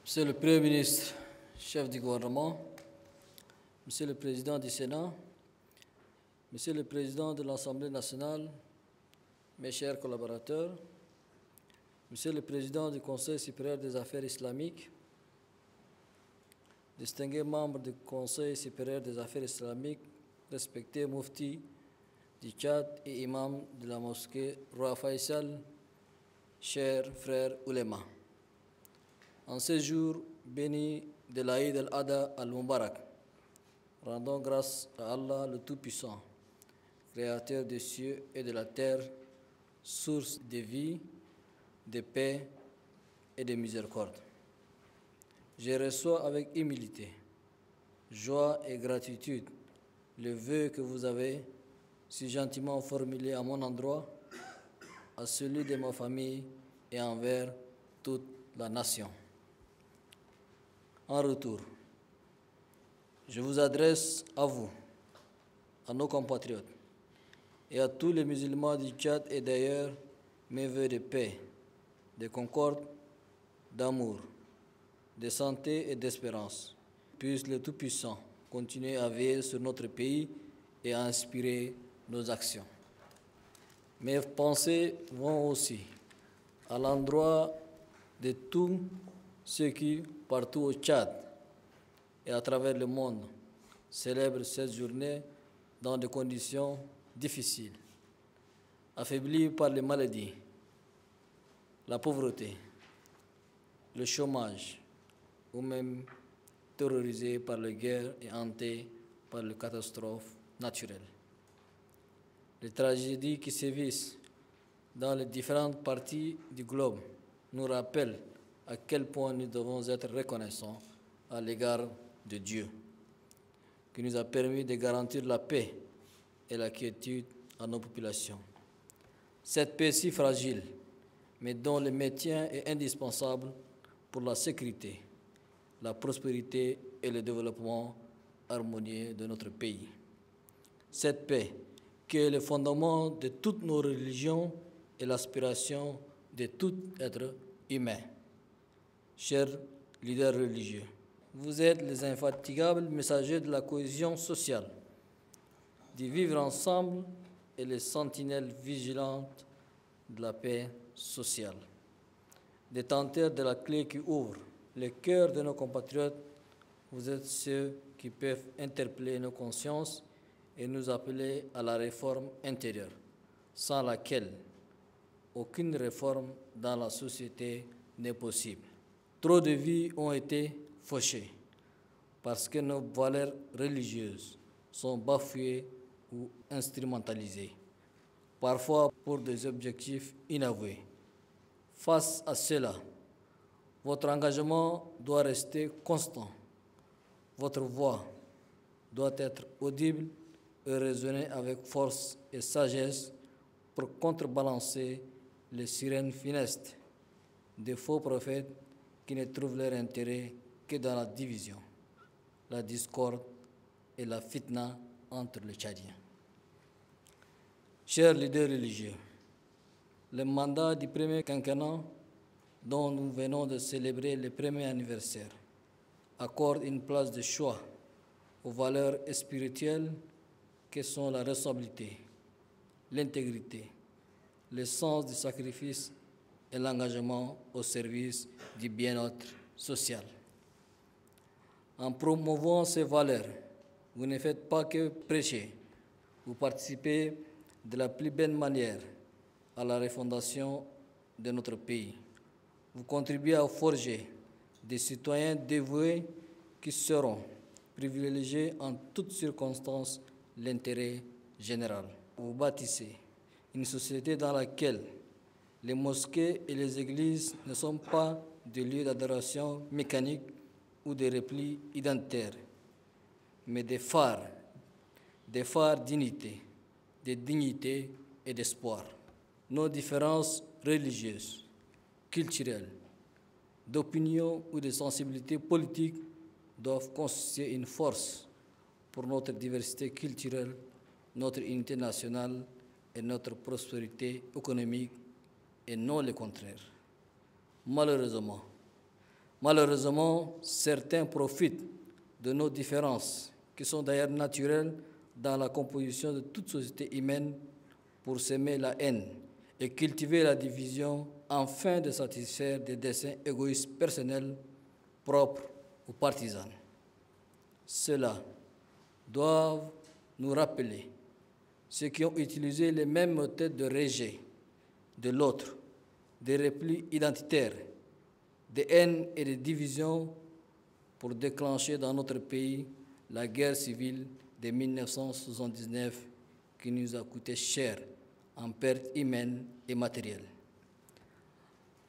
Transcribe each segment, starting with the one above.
Monsieur le Premier ministre, chef du gouvernement, Monsieur le Président du Sénat, Monsieur le Président de l'Assemblée nationale, mes chers collaborateurs, Monsieur le Président du Conseil supérieur des affaires islamiques, distingués membres du Conseil supérieur des affaires islamiques, respectés Mufti du Tchad et imam de la mosquée Roi Faisal, chers frères oulémas. En ce jour béni de l'Aïd al-Adha al-Mubarak, rendons grâce à Allah le Tout-Puissant, Créateur des cieux et de la terre, source de vie, de paix et de miséricorde. Je reçois avec humilité, joie et gratitude le vœu que vous avez si gentiment formulé à mon endroit, à celui de ma famille et envers toute la nation. En retour, je vous adresse à vous, à nos compatriotes et à tous les musulmans du Tchad et d'ailleurs mes vœux de paix, de concorde, d'amour, de santé et d'espérance. Puisse le Tout-Puissant continuer à veiller sur notre pays et à inspirer nos actions. Mes pensées vont aussi à l'endroit de tous ceux qui, partout au Tchad et à travers le monde, célèbrent cette journée dans des conditions difficiles, affaiblis par les maladies, la pauvreté, le chômage, ou même terrorisés par les guerres et hantés par les catastrophes naturelles. Les tragédies qui sévissent dans les différentes parties du globe nous rappellent à quel point nous devons être reconnaissants à l'égard de Dieu, qui nous a permis de garantir la paix et la quiétude à nos populations. Cette paix si fragile, mais dont le maintien est indispensable pour la sécurité, la prospérité et le développement harmonieux de notre pays. Cette paix qui est le fondement de toutes nos religions et l'aspiration de tout être humain. Chers leaders religieux, vous êtes les infatigables messagers de la cohésion sociale, du vivre ensemble et les sentinelles vigilantes de la paix sociale. Détenteurs de la clé qui ouvre le cœur de nos compatriotes, vous êtes ceux qui peuvent interpeller nos consciences et nous appeler à la réforme intérieure, sans laquelle aucune réforme dans la société n'est possible. Trop de vies ont été fauchées parce que nos valeurs religieuses sont bafouées ou instrumentalisées, parfois pour des objectifs inavoués. Face à cela, votre engagement doit rester constant. Votre voix doit être audible et résonner avec force et sagesse pour contrebalancer les sirènes funestes des faux prophètes qui ne trouvent leur intérêt que dans la division, la discorde et la fitna entre les Tchadiens. Chers leaders religieux, le mandat du premier quinquennat dont nous venons de célébrer le premier anniversaire accorde une place de choix aux valeurs spirituelles que sont la responsabilité, l'intégrité, le sens du sacrifice et l'engagement au service du bien-être social. En promouvant ces valeurs, vous ne faites pas que prêcher, vous participez de la plus belle manière à la refondation de notre pays. Vous contribuez à forger des citoyens dévoués qui sauront privilégier en toutes circonstances l'intérêt général. Vous bâtissez une société dans laquelle les mosquées et les églises ne sont pas des lieux d'adoration mécanique ou des replis identitaires, mais des phares d'unité, de dignité et d'espoir. Nos différences religieuses, culturelles, d'opinion ou de sensibilité politique doivent constituer une force pour notre diversité culturelle, notre unité nationale et notre prospérité économique et non le contraire. Malheureusement, Malheureusement, certains profitent de nos différences, qui sont d'ailleurs naturelles dans la composition de toute société humaine, pour semer la haine et cultiver la division afin de satisfaire des desseins égoïstes personnels propres aux partisans. Ceux-là doivent nous rappeler ceux qui ont utilisé les mêmes méthodes de rejet de l'autre, des replis identitaires, de haine et de division pour déclencher dans notre pays la guerre civile de 1979 qui nous a coûté cher en pertes humaines et matérielles.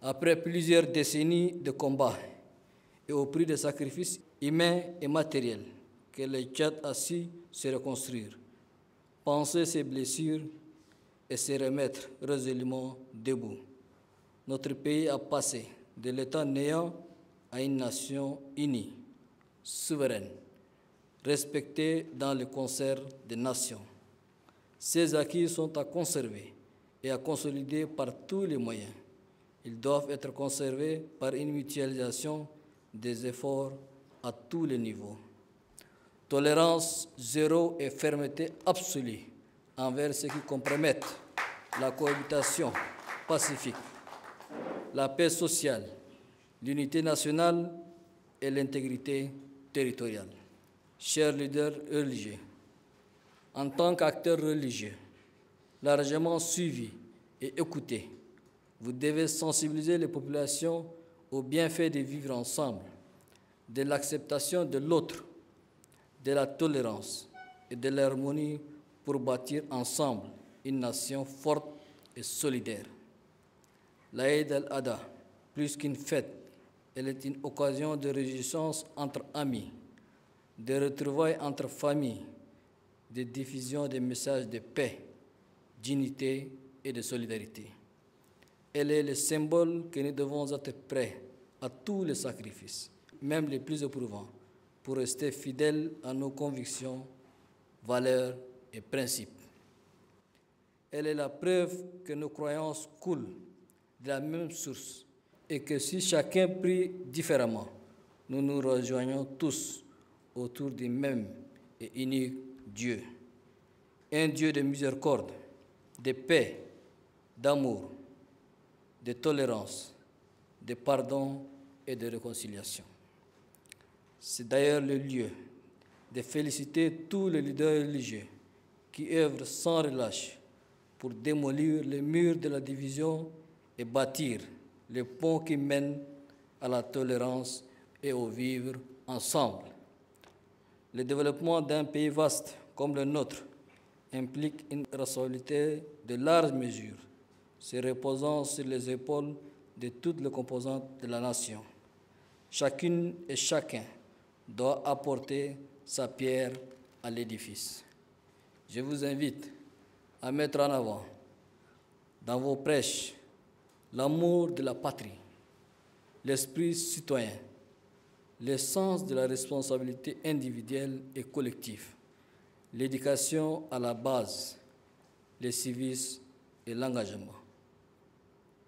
Après plusieurs décennies de combats et au prix de sacrifices humains et matériels que le Tchad a su se reconstruire, penser ses blessures et se remettre résolument debout. Notre pays a passé de l'état néant à une nation unie, souveraine, respectée dans le concert des nations. Ces acquis sont à conserver et à consolider par tous les moyens. Ils doivent être conservés par une mutualisation des efforts à tous les niveaux. Tolérance zéro et fermeté absolue envers ceux qui compromettent la cohabitation pacifique, la paix sociale, l'unité nationale et l'intégrité territoriale. Chers leaders religieux, en tant qu'acteurs religieux, largement suivis et écoutés, vous devez sensibiliser les populations au bienfait de vivre ensemble, de l'acceptation de l'autre, de la tolérance et de l'harmonie pour bâtir ensemble une nation forte et solidaire. L'Aïd al-Adha, plus qu'une fête, elle est une occasion de réjouissance entre amis, de retrouvailles entre familles, de diffusion des messages de paix, d'unité et de solidarité. Elle est le symbole que nous devons être prêts à tous les sacrifices, même les plus éprouvants, pour rester fidèles à nos convictions, valeurs et principes. Elle est la preuve que nos croyances coulent de la même source et que si chacun prie différemment, nous nous rejoignons tous autour du même et unique Dieu. Un Dieu de miséricorde, de paix, d'amour, de tolérance, de pardon et de réconciliation. C'est d'ailleurs le lieu de féliciter tous les leaders religieux qui œuvrent sans relâche pour démolir les murs de la division et bâtir les ponts qui mènent à la tolérance et au vivre ensemble. Le développement d'un pays vaste comme le nôtre implique une responsabilité de large mesure, se reposant sur les épaules de toutes les composantes de la nation. Chacune et chacun doit apporter sa pierre à l'édifice. Je vous invite à mettre en avant dans vos prêches l'amour de la patrie, l'esprit citoyen, le sens de la responsabilité individuelle et collective, l'éducation à la base, le civisme et l'engagement.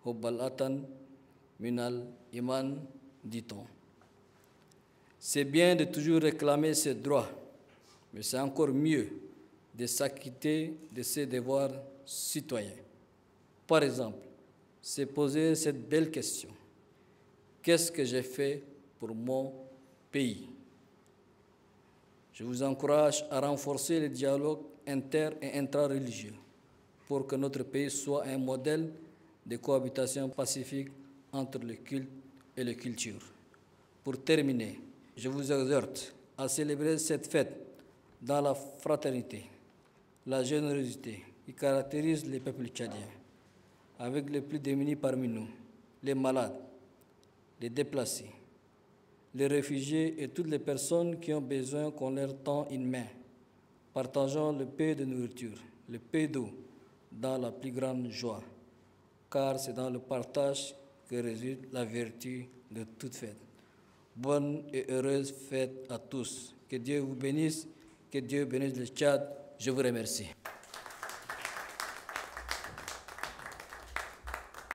Hubbal Atan, Minal Iman, dit-on. C'est bien de toujours réclamer ses droits, mais c'est encore mieux de s'acquitter de ses devoirs citoyens. Par exemple, se poser cette belle question: qu'est-ce que j'ai fait pour mon pays? Je vous encourage à renforcer le dialogue inter- et intra-religieux pour que notre pays soit un modèle de cohabitation pacifique entre le culte et les cultures. Pour terminer, je vous exhorte à célébrer cette fête dans la fraternité, la générosité qui caractérise les peuples tchadiens, avec les plus démunis parmi nous, les malades, les déplacés, les réfugiés et toutes les personnes qui ont besoin qu'on leur tende une main, partageant le peu de nourriture, le peu d'eau, dans la plus grande joie, car c'est dans le partage que réside la vertu de toute fête. Bonne et heureuse fête à tous. Que Dieu vous bénisse, que Dieu bénisse le Tchad. Je vous remercie.